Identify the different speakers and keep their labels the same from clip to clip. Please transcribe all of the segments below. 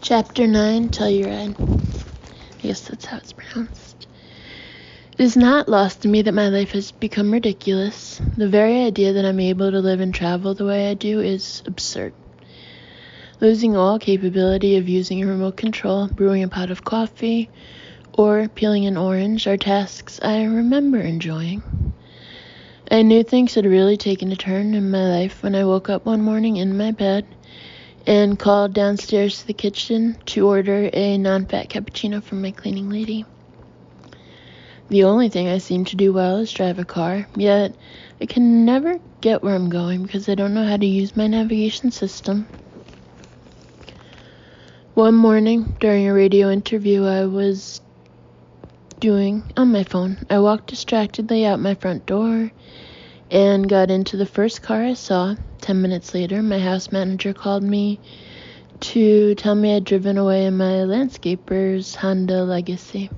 Speaker 1: Chapter 9, Telluride. I guess that's how it's pronounced. It is not lost to me that my life has become ridiculous. The very idea that I'm able to live and travel the way I do is absurd. Losing all capability of using a remote control, brewing a pot of coffee, or peeling an orange are tasks I remember enjoying. I knew things had really taken a turn in my life when I woke up one morning in my bed and called downstairs to the kitchen to order a non-fat cappuccino from my cleaning lady. The only thing I seem to do well is drive a car, yet I can never get where I'm going because I don't know how to use my navigation system. One morning, during a radio interview I was doing on my phone, I walked distractedly out my front door and got into the first car I saw. 10 minutes later, my house manager called me to tell me I'd driven away in my landscaper's Honda Legacy.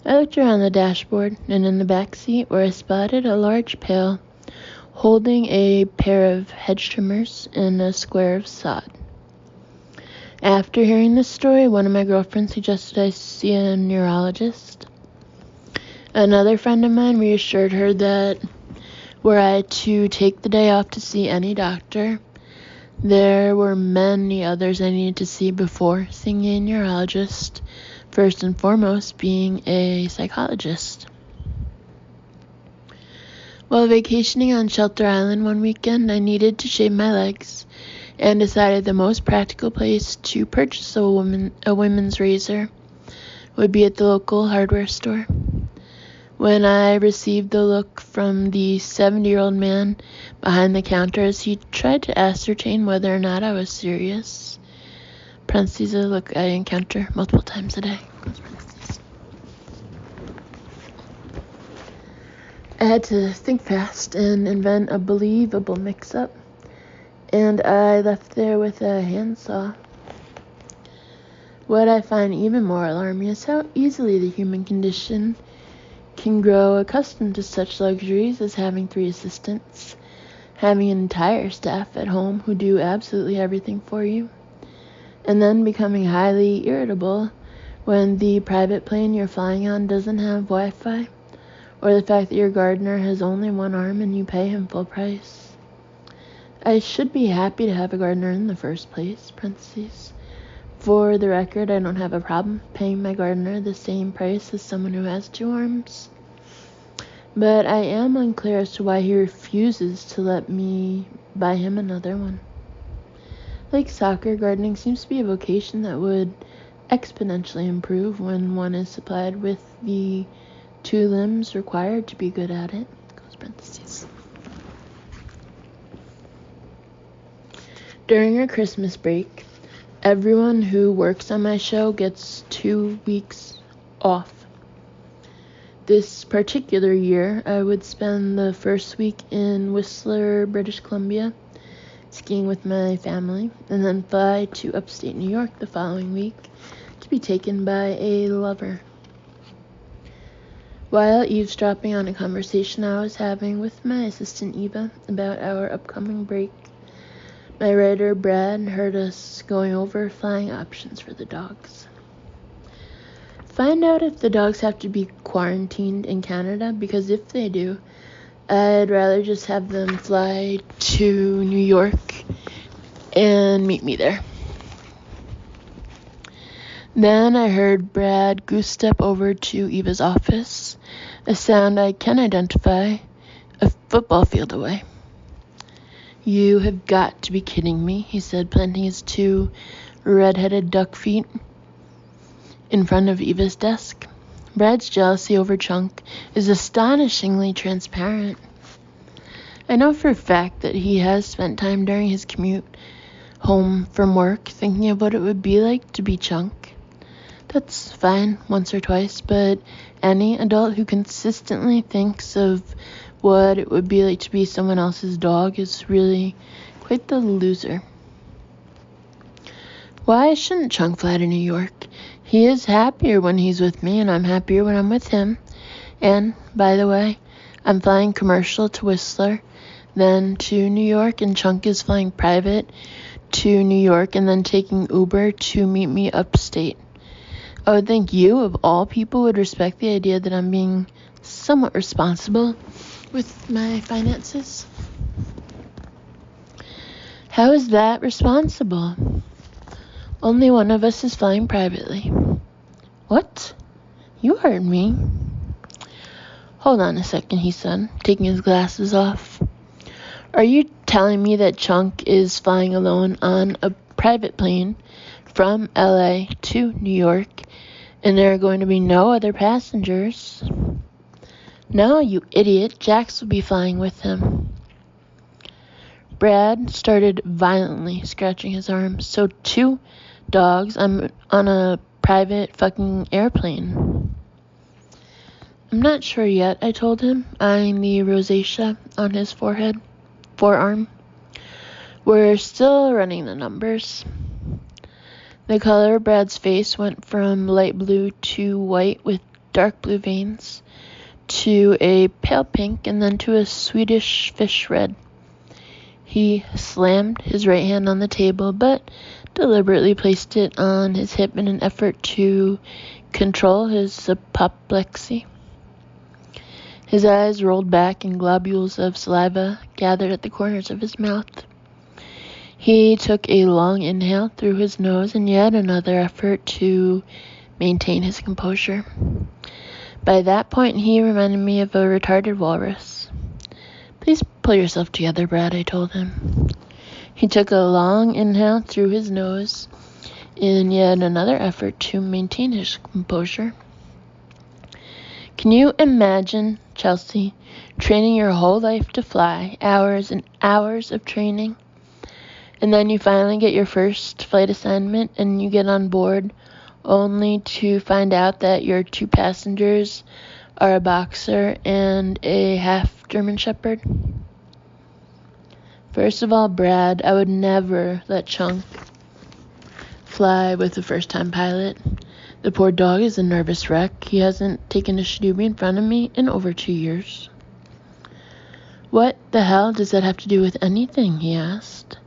Speaker 1: I looked around the dashboard and in the back seat where I spotted a large pail holding a pair of hedge trimmers and a square of sod. After hearing this story, one of my girlfriends suggested I see a neurologist. Another friend of mine reassured her that were I to take the day off to see any doctor, there were many others I needed to see before seeing a neurologist, first and foremost being a psychologist. While vacationing on Shelter Island one weekend, I needed to shave my legs and decided the most practical place to purchase a women's razor would be at the local hardware store. When I received the look from the 70-year-old man behind the counter as he tried to ascertain whether or not I was serious. Parentheses, a look I encounter multiple times a day. Close parentheses. I had to think fast and invent a believable mix-up, and I left there with a handsaw. What I find even more alarming is how easily the human condition can grow accustomed to such luxuries as having 3 assistants, having an entire staff at home who do absolutely everything for you, and then becoming highly irritable when the private plane you're flying on doesn't have Wi-Fi, or the fact that your gardener has only one arm and you pay him full price. I should be happy to have a gardener in the first place, parentheses. For the record, I don't have a problem paying my gardener the same price as someone who has 2 arms. But I am unclear as to why he refuses to let me buy him another one. Like soccer, gardening seems to be a vocation that would exponentially improve when one is supplied with the 2 limbs required to be good at it. Close parentheses. During our Christmas break, everyone who works on my show gets 2 weeks off. This particular year, I would spend the first week in Whistler, British Columbia, skiing with my family, and then fly to upstate New York the following week to be taken by a lover. While eavesdropping on a conversation I was having with my assistant Eva about our upcoming break, my writer Brad heard us going over flying options for the dogs. Find out if the dogs have to be quarantined in Canada, because if they do, I'd rather just have them fly to New York and meet me there. Then I heard Brad goose step over to Eva's office, a sound I can identify a football field away. "You have got to be kidding me," he said, planting his 2 red-headed duck feet in front of Eva's desk. Brad's jealousy over Chunk is astonishingly transparent. I know for a fact that he has spent time during his commute home from work thinking of what it would be like to be Chunk. That's fine once or twice, but any adult who consistently thinks of what it would be like to be someone else's dog is really quite the loser. Why shouldn't Chunk fly to New York? He is happier when he's with me, and I'm happier when I'm with him. And, by the way, I'm flying commercial to Whistler, then to New York, and Chunk is flying private to New York and then taking Uber to meet me upstate. I would think you, of all people, would respect the idea that I'm being somewhat responsible with my finances. How is that responsible? Only one of us is flying privately. What? You heard me. Hold on a second, he said, taking his glasses off. Are you telling me that Chunk is flying alone on a private plane from LA to New York, and there are going to be no other passengers? No, you idiot. Jax will be flying with him. Brad started violently scratching his arm. So 2 dogs. I'm on a private fucking airplane. I'm not sure yet, I told him, eyeing the rosacea on his forearm. We're still running the numbers. The color of Brad's face went from light blue to white with dark blue veins, to a pale pink, and then to a Swedish fish red. He slammed his right hand on the table, but deliberately placed it on his hip in an effort to control his apoplexy. His eyes rolled back and globules of saliva gathered at the corners of his mouth. He took a long inhale through his nose and yet another effort to maintain his composure. By that point, he reminded me of a retarded walrus. Please pull yourself together, Brad, I told him. He took a long inhale through his nose in yet another effort to maintain his composure. Can you imagine, Chelsea, training your whole life to fly, hours and hours of training, and then you finally get your first flight assignment and you get on board only to find out that your 2 passengers are a boxer and a half German Shepherd? First of all, Brad, I would never let Chunk fly with a first-time pilot. The poor dog is a nervous wreck. He hasn't taken a shdoobie in front of me in over 2 years. What the hell does that have to do with anything? He asked.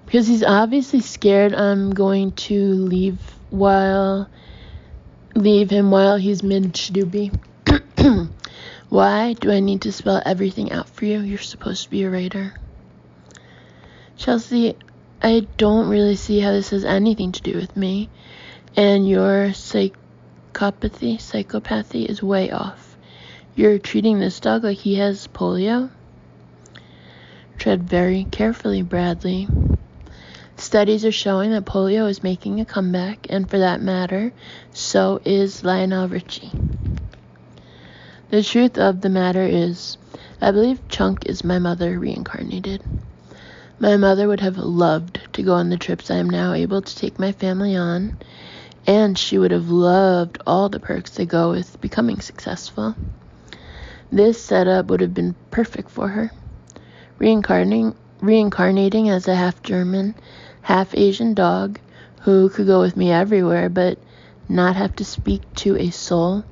Speaker 1: Because he's obviously scared I'm going to leave him while he's mid-shdoobie. Why do I need to spell everything out for you? You're supposed to be a writer. Chelsea, I don't really see how this has anything to do with me. And your psychopathy is way off. You're treating this dog like he has polio? Tread very carefully, Bradley. Studies are showing that polio is making a comeback, and for that matter, so is Lionel Richie. The truth of the matter is, I believe Chunk is my mother reincarnated. My mother would have loved to go on the trips I am now able to take my family on, and she would have loved all the perks that go with becoming successful. This setup would have been perfect for her. Reincarnating as a half-German, half-Asian dog who could go with me everywhere but not have to speak to a soul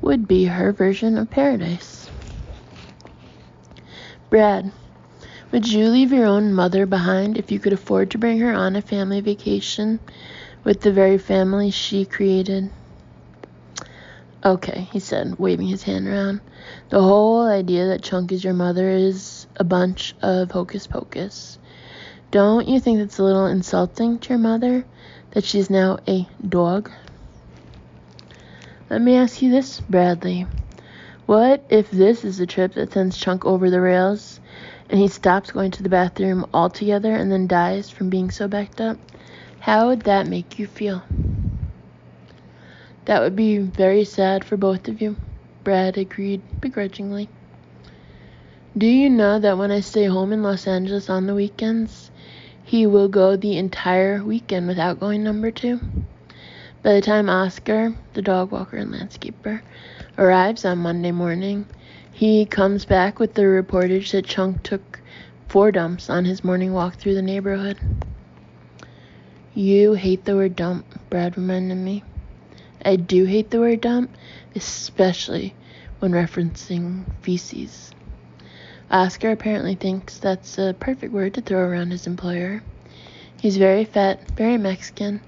Speaker 1: would be her version of paradise. Brad, would you leave your own mother behind if you could afford to bring her on a family vacation with the very family she created? Okay, he said, waving his hand around. The whole idea that Chunk is your mother is a bunch of hocus pocus. Don't you think it's a little insulting to your mother that she's now a dog? Let me ask you this, Bradley. What if this is a trip that sends Chunk over the rails and he stops going to the bathroom altogether and then dies from being so backed up? How would that make you feel? That would be very sad for both of you, Brad agreed begrudgingly. Do you know that when I stay home in Los Angeles on the weekends, he will go the entire weekend without going number 2? By the time Oscar, the dog walker and landscaper, arrives on Monday morning, he comes back with the reportage that Chunk took 4 dumps on his morning walk through the neighborhood. You hate the word dump, Brad reminded me. I do hate the word dump, especially when referencing feces. Oscar apparently thinks that's a perfect word to throw around his employer. He's very fat, very Mexican,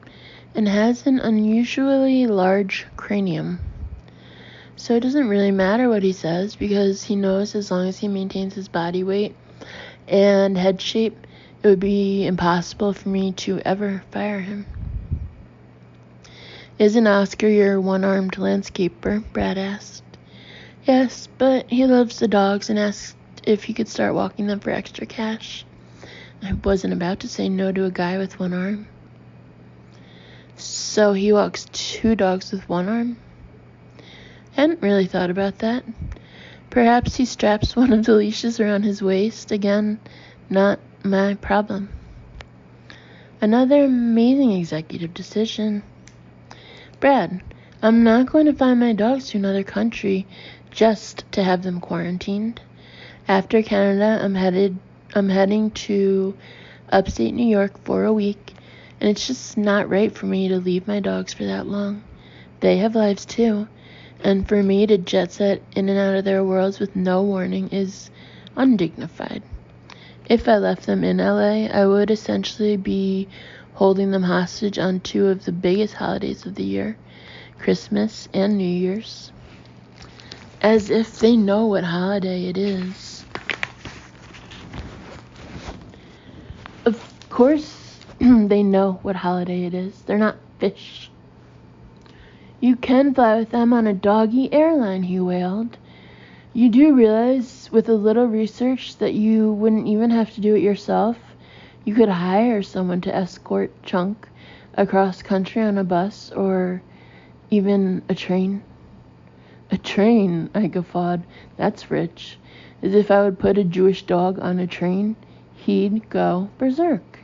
Speaker 1: and has an unusually large cranium. So it doesn't really matter what he says, because he knows as long as he maintains his body weight and head shape, it would be impossible for me to ever fire him. Isn't Oscar your one-armed landscaper? Brad asked. Yes, but he loves the dogs and asked if he could start walking them for extra cash. I wasn't about to say no to a guy with one arm. So he walks 2 dogs with one arm? Hadn't really thought about that. Perhaps he straps one of the leashes around his waist. Again, not my problem. Another amazing executive decision. Brad, I'm not going to fly my dogs to another country just to have them quarantined. After Canada, I'm heading to upstate New York for a week, and it's just not right for me to leave my dogs for that long. They have lives too, and for me to jet set in and out of their worlds with no warning is undignified. If I left them in LA, I would essentially be holding them hostage on 2 of the biggest holidays of the year, Christmas and New Year's. As if they know what holiday it is. Of course they know what holiday it is. They're not fish. You can fly with them on a doggy airline, he wailed. You do realize, with a little research, that you wouldn't even have to do it yourself. You could hire someone to escort Chunk across country on a bus or even a train. A train, I guffawed. That's rich. As if I would put a Jewish dog on a train, he'd go berserk.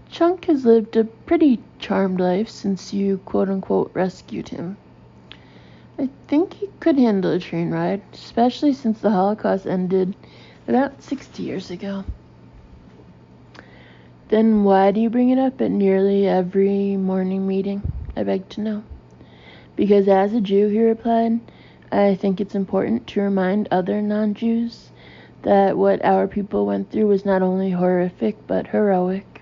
Speaker 1: Chunk has lived a pretty charmed life since you quote-unquote rescued him. I think he could handle a train ride, especially since the Holocaust ended about 60 years ago. Then why do you bring it up at nearly every morning meeting? I begged to know. Because as a Jew, he replied, I think it's important to remind other non-Jews that what our people went through was not only horrific, but heroic.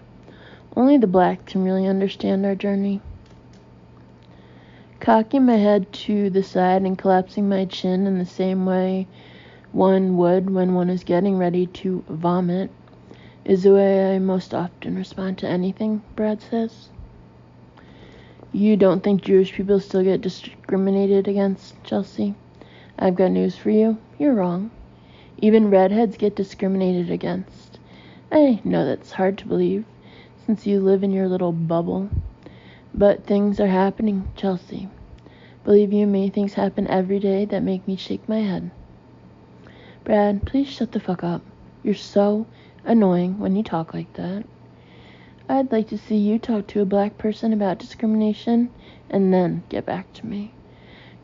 Speaker 1: Only the black can really understand our journey. Cocking my head to the side and collapsing my chin in the same way one would when one is getting ready to vomit is the way I most often respond to anything, Brad says. You don't think Jewish people still get discriminated against, Chelsea? I've got news for you. You're wrong. Even redheads get discriminated against. I know that's hard to believe, since you live in your little bubble. But things are happening, Chelsea. Believe you me, things happen every day that make me shake my head. Brad, please shut the fuck up. You're so annoying when you talk like that. I'd like to see you talk to a black person about discrimination and then get back to me.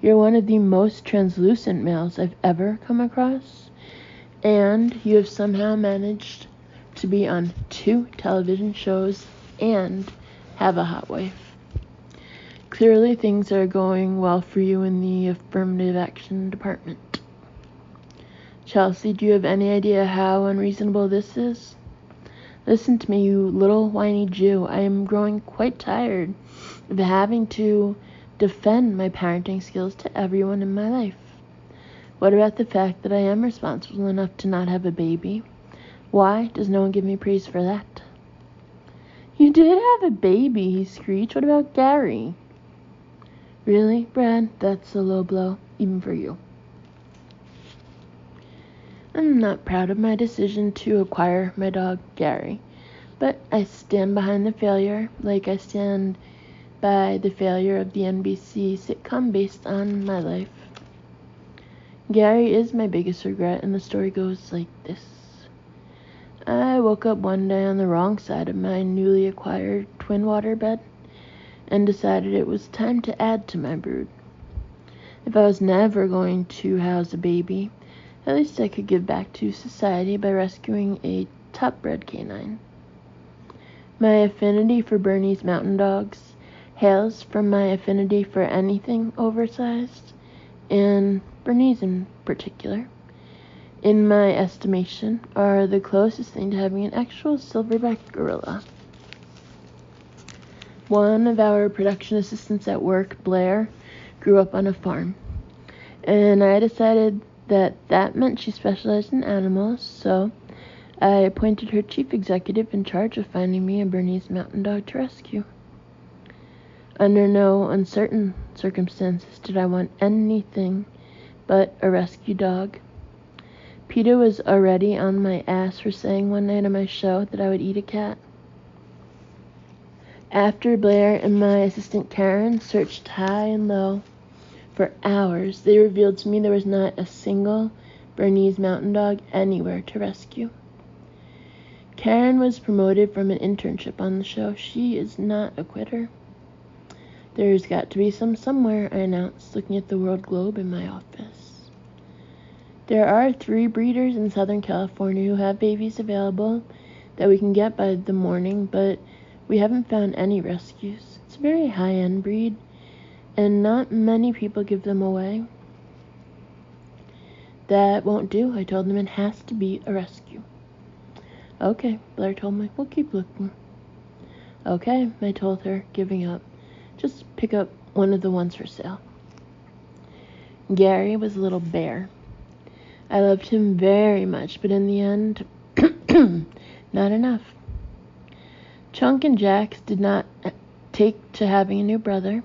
Speaker 1: You're one of the most translucent males I've ever come across, and you have somehow managed to be on 2 television shows and have a hot wife. Clearly things are going well for you in the affirmative action department. Chelsea, do you have any idea how unreasonable this is? Listen to me, you little whiny Jew. I am growing quite tired of having to defend my parenting skills to everyone in my life. What about the fact that I am responsible enough to not have a baby? Why does no one give me praise for that? You did have a baby, he screeched. What about Gary? Really, Brad? That's a low blow, even for you. I'm not proud of my decision to acquire my dog, Gary, but I stand behind the failure, like I stand by the failure of the NBC sitcom based on my life. Gary is my biggest regret, and the story goes like this. I woke up one day on the wrong side of my newly acquired twin waterbed and decided it was time to add to my brood. If I was never going to house a baby, at least I could give back to society by rescuing a top-bred canine. My affinity for Bernese mountain dogs hails from my affinity for anything oversized, and Bernese in particular. in my estimation, are the closest thing to having an actual silverback gorilla. One of our production assistants at work, Blair, grew up on a farm, and I decided that meant she specialized in animals, so I appointed her chief executive in charge of finding me a Bernese Mountain Dog to rescue. Under no uncertain circumstances did I want anything but a rescue dog. PETA was already on my ass for saying one night on my show that I would eat a cat. After Blair and my assistant Karen searched high and low for hours, they revealed to me there was not a single Bernese Mountain Dog anywhere to rescue. Karen was promoted from an internship on the show. She is not a quitter. There's got to be some somewhere, I announced, looking at the world globe in my office. There are 3 breeders in Southern California who have babies available that we can get by the morning, but we haven't found any rescues. It's a very high-end breed, and not many people give them away. That won't do, I told them. It has to be a rescue. Okay, Blair told me. We'll keep looking. Okay, I told her, giving up. Just pick up one of the ones for sale. Gary was a little bear. I loved him very much, but in the end, not enough. Chunk and Jax did not take to having a new brother.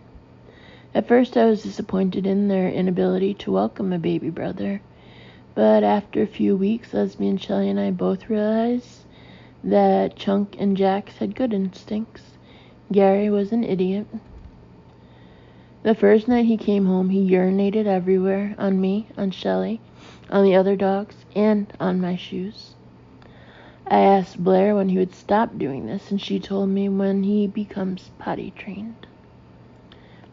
Speaker 1: At first I was disappointed in their inability to welcome a baby brother, but after a few weeks, Leslie and Shelley and I both realized that Chunk and Jax had good instincts. Gary was an idiot. The first night he came home, he urinated everywhere, on me, on Shelley, on the other dogs, and on my shoes. I asked Blair when he would stop doing this, and she told me when he becomes potty trained.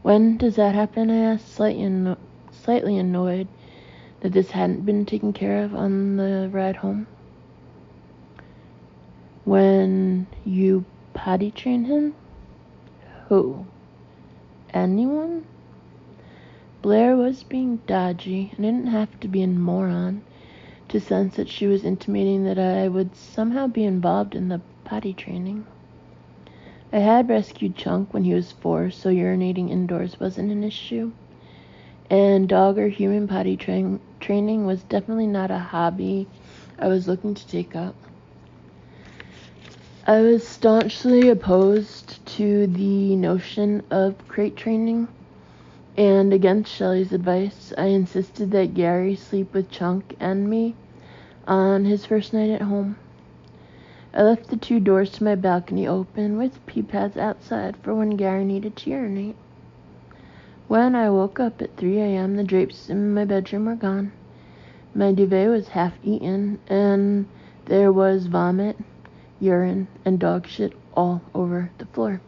Speaker 1: When does that happen? I asked, slightly annoyed that this hadn't been taken care of on the ride home. When you potty train him? Who? Anyone? Blair was being dodgy, and I didn't have to be a moron to sense that she was intimating that I would somehow be involved in the potty training. I had rescued Chunk when he was 4, so urinating indoors wasn't an issue, and dog or human potty training was definitely not a hobby I was looking to take up. I was staunchly opposed to the notion of crate training, and against Shelley's advice, I insisted that Gary sleep with Chunk and me on his first night at home. I left the 2 doors to my balcony open with pee pads outside for when Gary needed to urinate. When I woke up at 3 a.m., the drapes in my bedroom were gone. My duvet was half eaten, and there was vomit, urine, and dog shit all over the floor.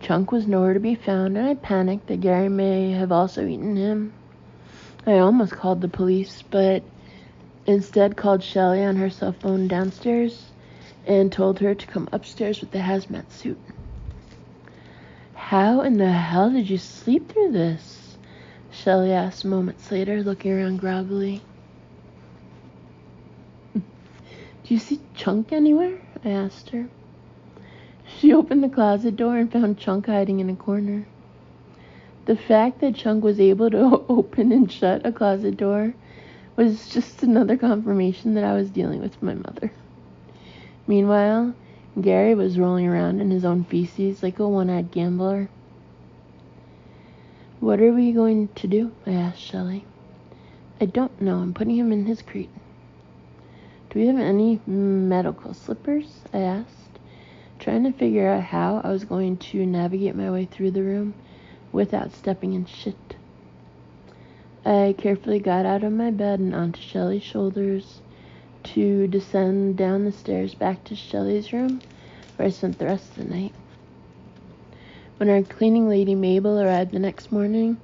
Speaker 1: Chunk was nowhere to be found, and I panicked that Gary may have also eaten him. I almost called the police, but instead called Shelley on her cell phone downstairs and told her to come upstairs with the hazmat suit. How in the hell did you sleep through this? Shelley asked moments later, looking around groggily. Do you see Chunk anywhere? I asked her. She opened the closet door and found Chunk hiding in a corner. The fact that Chunk was able to open and shut a closet door was just another confirmation that I was dealing with my mother. Meanwhile, Gary was rolling around in his own feces like a one-eyed gambler. What are we going to do? I asked Shelley. I don't know. I'm putting him in his crate. Do we have any medical slippers? I asked, trying to figure out how I was going to navigate my way through the room without stepping in shit. I carefully got out of my bed and onto Shelley's shoulders to descend down the stairs back to Shelley's room, where I spent the rest of the night. When our cleaning lady Mabel arrived the next morning,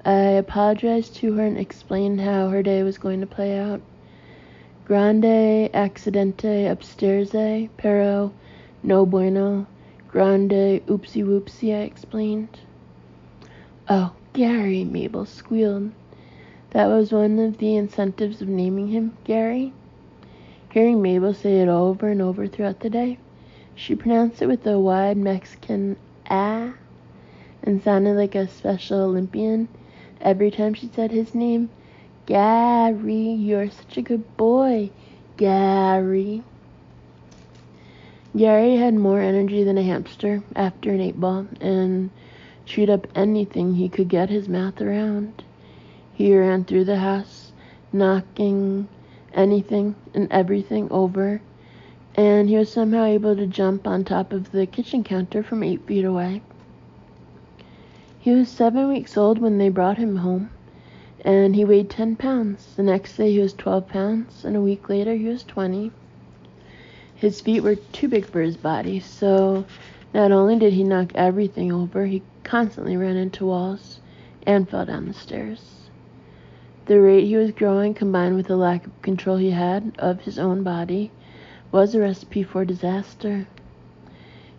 Speaker 1: I apologized to her and explained how her day was going to play out. Grande accidente upstairs, pero no bueno. Grande oopsie whoopsie, I explained. Oh, Gary, Mabel squealed. That was one of the incentives of naming him Gary. Hearing Mabel say it over and over throughout the day, she pronounced it with a wide Mexican ah and sounded like a Special Olympian every time she said his name. Gary, you're such a good boy, Gary. Gary had more energy than a hamster after an 8-ball and chewed up anything he could get his mouth around. He ran through the house, knocking anything and everything over, and he was somehow able to jump on top of the kitchen counter from 8 feet away. He was 7 weeks old when they brought him home, and he weighed 10 pounds. The next day he was 12 pounds, and a week later he was 20. His feet were too big for his body, so not only did he knock everything over, he constantly ran into walls and fell down the stairs. The rate he was growing, combined with the lack of control he had of his own body, was a recipe for disaster.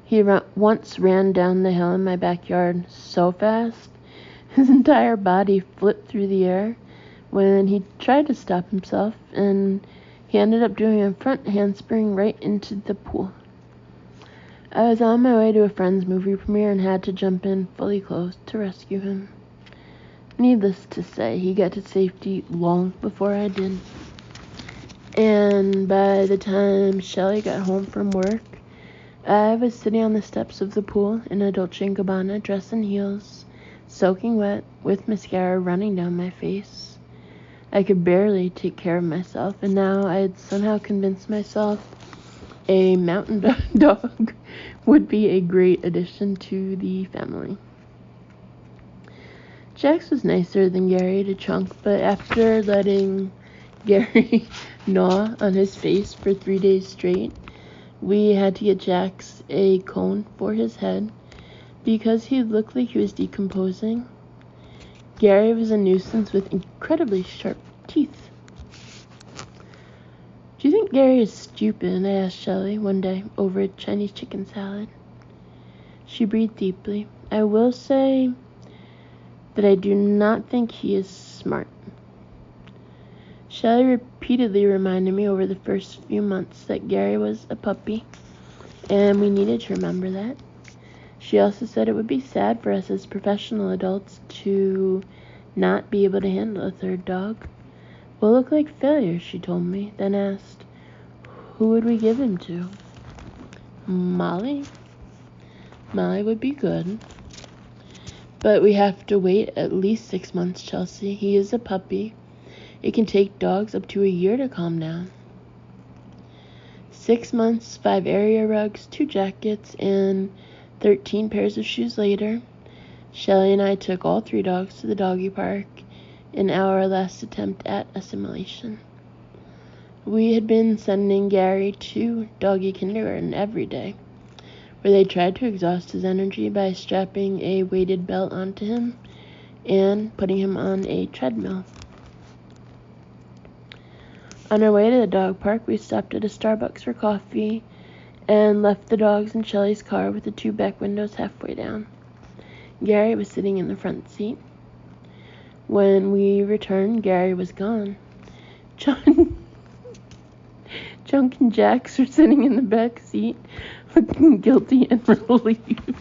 Speaker 1: He once ran down the hill in my backyard so fast, his entire body flipped through the air when he tried to stop himself, and he ended up doing a front handspring right into the pool. I was on my way to a friend's movie premiere and had to jump in fully clothed to rescue him. Needless to say, he got to safety long before I did. And by the time Shelley got home from work, I was sitting on the steps of the pool in a Dolce & Gabbana dress and heels, soaking wet, with mascara running down my face. I could barely take care of myself, and now I had somehow convinced myself a mountain dog would be a great addition to the family. Jax was nicer than Gary to Chunk, but after letting Gary gnaw on his face for 3 days straight, we had to get Jax a cone for his head because he looked like he was decomposing. Gary was a nuisance with incredibly sharp teeth. "Do you think Gary is stupid?" I asked Shelley one day over a Chinese chicken salad. She breathed deeply. "I will say that I do not think he is smart." Shelley repeatedly reminded me over the first few months that Gary was a puppy, and we needed to remember that. She also said it would be sad for us as professional adults to not be able to handle a third dog. "We'll look like failures," she told me, then asked, "Who would we give him to?" "Molly. Molly would be good. But we have to wait at least 6 months, Chelsea. He is a puppy. It can take dogs up to a year to calm down." 6 months, 5 area rugs, 2 jackets, and 13 pairs of shoes later, Shelley and I took all 3 dogs to the doggy park in our last attempt at assimilation. We had been sending Gary to doggy kindergarten every day, where they tried to exhaust his energy by strapping a weighted belt onto him and putting him on a treadmill. On our way to the dog park, we stopped at a Starbucks for coffee and left the dogs in Shelley's car with the 2 back windows halfway down. Gary was sitting in the front seat. When we returned, Gary was gone. Chunk and Jax were sitting in the back seat, looking guilty and relieved.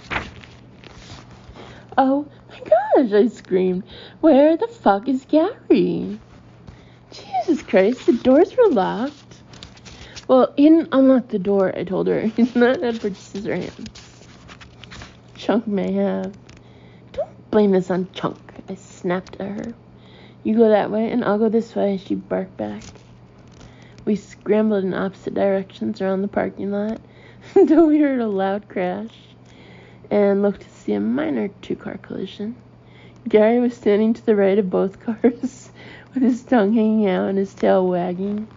Speaker 1: "Oh my gosh," I screamed. "Where the fuck is Gary?" "Jesus Christ, the doors were locked." "Well, he didn't unlock the door," I told her. "He's not Edward Scissorhands." "Chunk may have." "Don't blame this on Chunk," I snapped at her. "You go that way, and I'll go this way," she barked back. We scrambled in opposite directions around the parking lot until we heard a loud crash and looked to see a minor 2-car collision. Gary was standing to the right of both cars with his tongue hanging out and his tail wagging,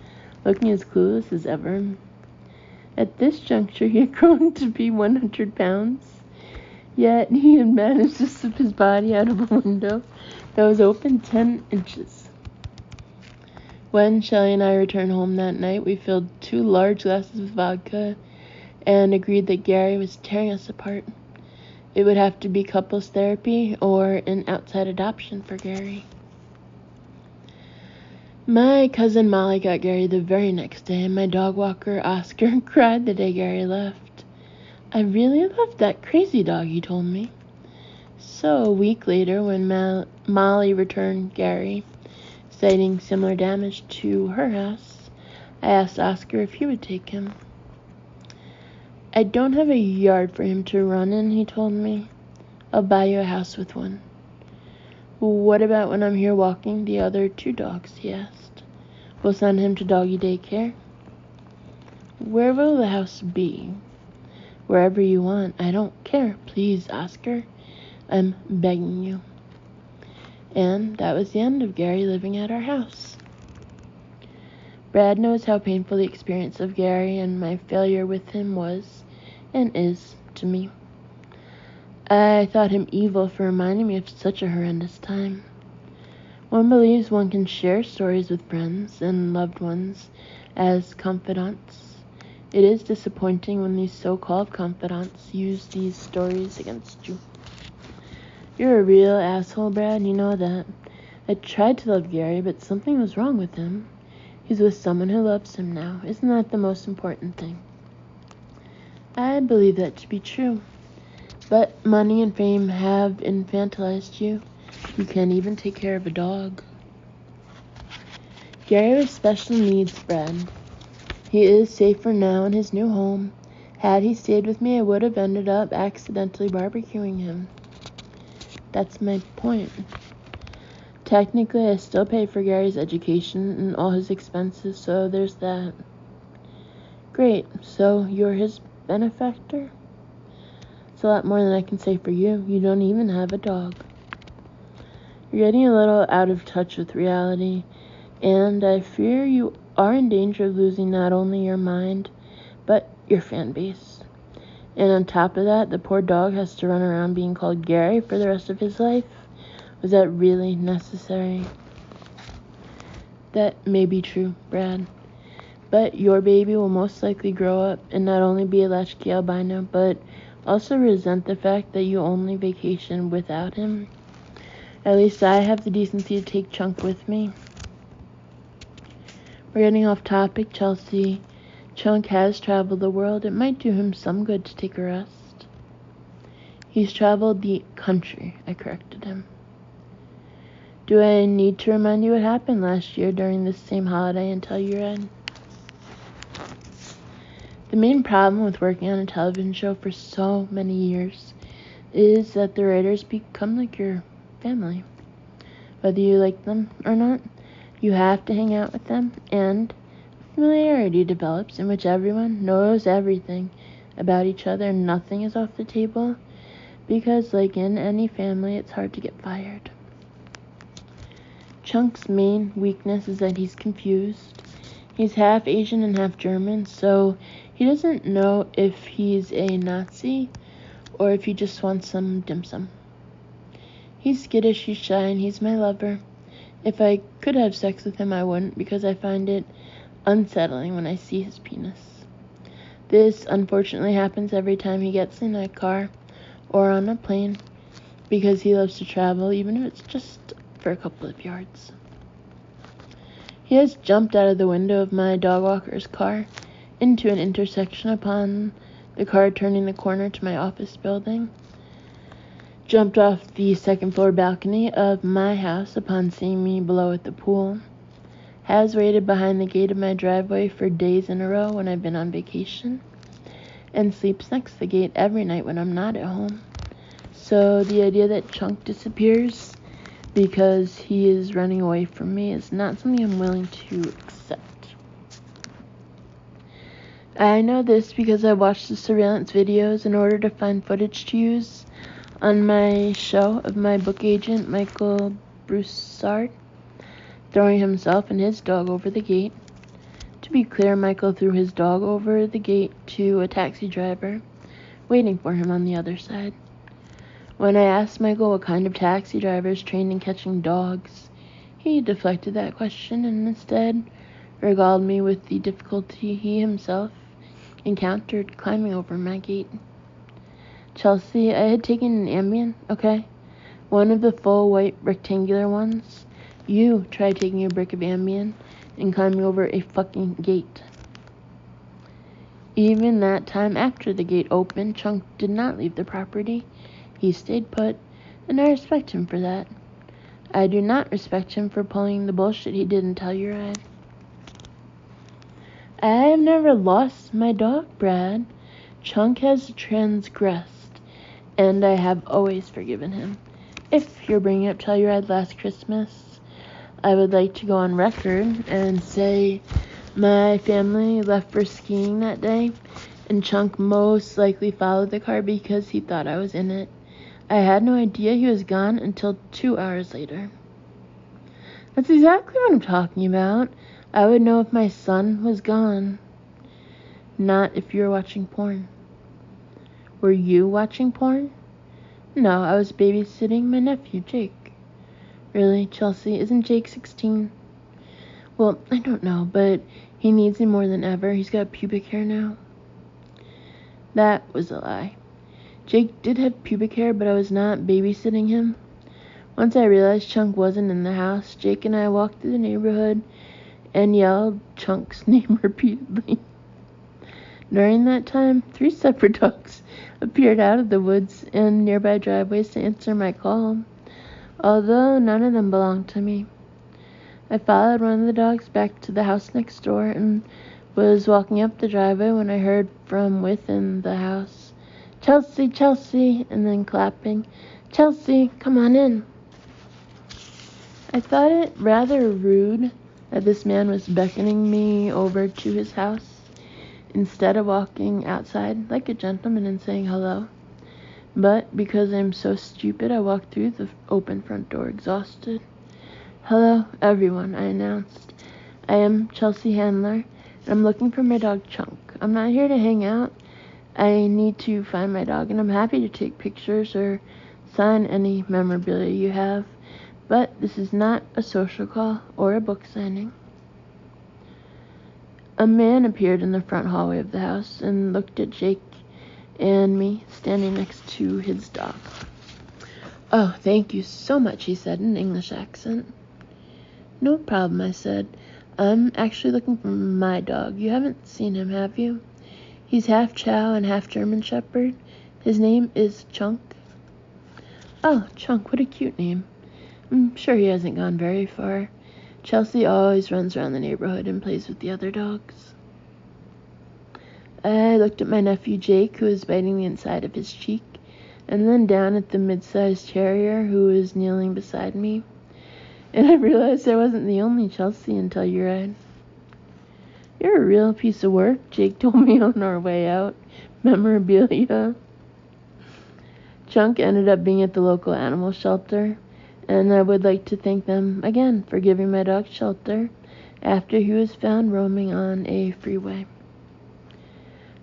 Speaker 1: looking as clueless as ever. At this juncture, he had grown to be 100 pounds, yet he had managed to slip his body out of a window that was open 10 inches. When Shelley and I returned home that night, we filled 2 large glasses of vodka and agreed that Gary was tearing us apart. It would have to be couples therapy or an outside adoption for Gary. My cousin Molly got Gary the very next day, and my dog walker, Oscar, cried the day Gary left. I really loved that crazy dog, he told me. So a week later, when Molly returned Gary, citing similar damage to her house, I asked Oscar if he would take him. I don't have a yard for him to run in, he told me. I'll buy you a house with one. What about when I'm here walking the other 2 dogs, he asked. We'll send him to doggy daycare. Where will the house be? Wherever you want. I don't care. Please, Oscar. I'm begging you. And that was the end of Gary living at our house. Brad knows how painful the experience of Gary and my failure with him was and is to me. I thought him evil for reminding me of such a horrendous time. One believes one can share stories with friends and loved ones as confidants. It is disappointing when these so-called confidants use these stories against you. You're a real asshole, Brad, you know that. I tried to love Gary, but something was wrong with him. He's with someone who loves him now. Isn't that the most important thing? I believe that to be true. But money and fame have infantilized you. You can't even take care of a dog. Gary was special needs, Brad. He is safer now in his new home. Had he stayed with me, I would have ended up accidentally barbecuing him. That's my point. Technically, I still pay for Gary's education and all his expenses, so there's that. Great, so you're his benefactor? It's a lot more than I can say for you. You don't even have a dog. You're getting a little out of touch with reality, and I fear you are in danger of losing not only your mind, but your fan base. And on top of that, the poor dog has to run around being called Gary for the rest of his life. Was that really necessary? That may be true, Brad. But your baby will most likely grow up and not only be a latchkey albino, but also resent the fact that you only vacation without him. At least I have the decency to take Chunk with me. We're getting off topic, Chelsea. Chunk has traveled the world. It might do him some good to take a rest. He's traveled the country, I corrected him. Do I need to remind you what happened last year during this same holiday in Telluride? The main problem with working on a television show for so many years is that the writers become like your family. Whether you like them or not, you have to hang out with them, and familiarity develops in which everyone knows everything about each other and nothing is off the table, because like in any family, it's hard to get fired. Chunk's main weakness is that he's confused. He's half Asian and half German, so he doesn't know if he's a Nazi or if he just wants some dim sum. He's skittish, he's shy, and he's my lover. If I could have sex with him, I wouldn't, because I find it unsettling when I see his penis. This unfortunately happens every time he gets in a car or on a plane, because he loves to travel, even if it's just for a couple of yards. He has jumped out of the window of my dog walker's car into an intersection upon the car turning the corner to my office building. Jumped off the second floor balcony of my house upon seeing me below at the pool. Has waited behind the gate of my driveway for days in a row when I've been on vacation. And sleeps next to the gate every night when I'm not at home. So the idea that Chunk disappears because he is running away from me is not something I'm willing to accept. I know this because I watched the surveillance videos in order to find footage to use on my show of my book agent, Michael Broussard, throwing himself and his dog over the gate. To be clear, Michael threw his dog over the gate to a taxi driver, waiting for him on the other side. When I asked Michael what kind of taxi driver is trained in catching dogs, he deflected that question and instead regaled me with the difficulty he himself encountered climbing over my gate. Chelsea, I had taken an Ambien, okay? One of the full white rectangular ones, You tried taking a brick of Ambien and climbing over a fucking gate. Even that time after the gate opened, Chunk did not leave the property. He stayed put, and I respect him for that. I do not respect him for pulling the bullshit he did in Telluride. I have never lost my dog, Brad. Chunk has transgressed, and I have always forgiven him. If you're bringing up Telluride last Christmas, I would like to go on record and say my family left for skiing that day, and Chunk most likely followed the car because he thought I was in it. I had no idea he was gone until 2 hours later. That's exactly what I'm talking about. I would know if my son was gone. Not if you were watching porn. Were you watching porn? No, I was babysitting my nephew, Jake. Really, Chelsea? Isn't Jake 16? Well, I don't know, but he needs me more than ever. He's got pubic hair now. That was a lie. Jake did have pubic hair, but I was not babysitting him. Once I realized Chunk wasn't in the house, Jake and I walked through the neighborhood and yelled Chunk's name repeatedly. During that time, 3 separate dogs appeared out of the woods and nearby driveways to answer my call, although none of them belonged to me. I followed one of the dogs back to the house next door and was walking up the driveway when I heard from within the house, "Chelsea, Chelsea," and then clapping, "Chelsea, come on in." I thought it rather rude that this man was beckoning me over to his house instead of walking outside like a gentleman and saying hello. But because I'm so stupid, I walked through the open front door exhausted. "Hello, everyone," I announced. "I am Chelsea Handler, and I'm looking for my dog Chunk. I'm not here to hang out. I need to find my dog, and I'm happy to take pictures or sign any memorabilia you have. But this is not a social call or a book signing." A man appeared in the front hallway of the house and looked at Jake and me standing next to his dog. "Oh, thank you so much," he said in an English accent. "No problem," I said. "I'm actually looking for my dog. You haven't seen him, have you? He's half Chow and half German Shepherd. His name is Chunk." "Oh, Chunk, what a cute name. I'm sure he hasn't gone very far. Chelsea always runs around the neighborhood and plays with the other dogs." I looked at my nephew Jake, who was biting the inside of his cheek, and then down at the mid-sized terrier who was kneeling beside me. And I realized I wasn't the only Chelsea in Telluride. "You're a real piece of work," Jake told me on our way out. "Memorabilia." Chunk ended up being at the local animal shelter, and I would like to thank them again for giving my dog shelter after he was found roaming on a freeway.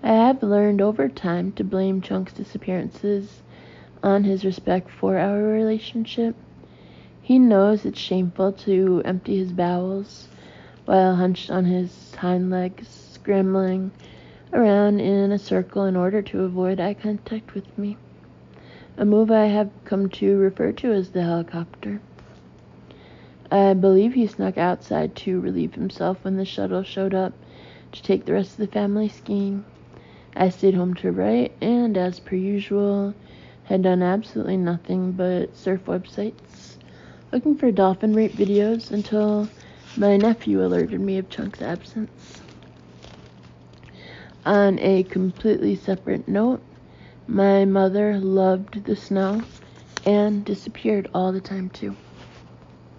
Speaker 1: I have learned over time to blame Chunk's disappearances on his respect for our relationship. He knows it's shameful to empty his bowels while hunched on his hind legs, scrambling around in a circle in order to avoid eye contact with me, a move I have come to refer to as the helicopter. I believe he snuck outside to relieve himself when the shuttle showed up to take the rest of the family skiing. I stayed home to write, and as per usual, had done absolutely nothing but surf websites, looking for dolphin rape videos until my nephew alerted me of Chunk's absence. On a completely separate note, my mother loved the snow and disappeared all the time too.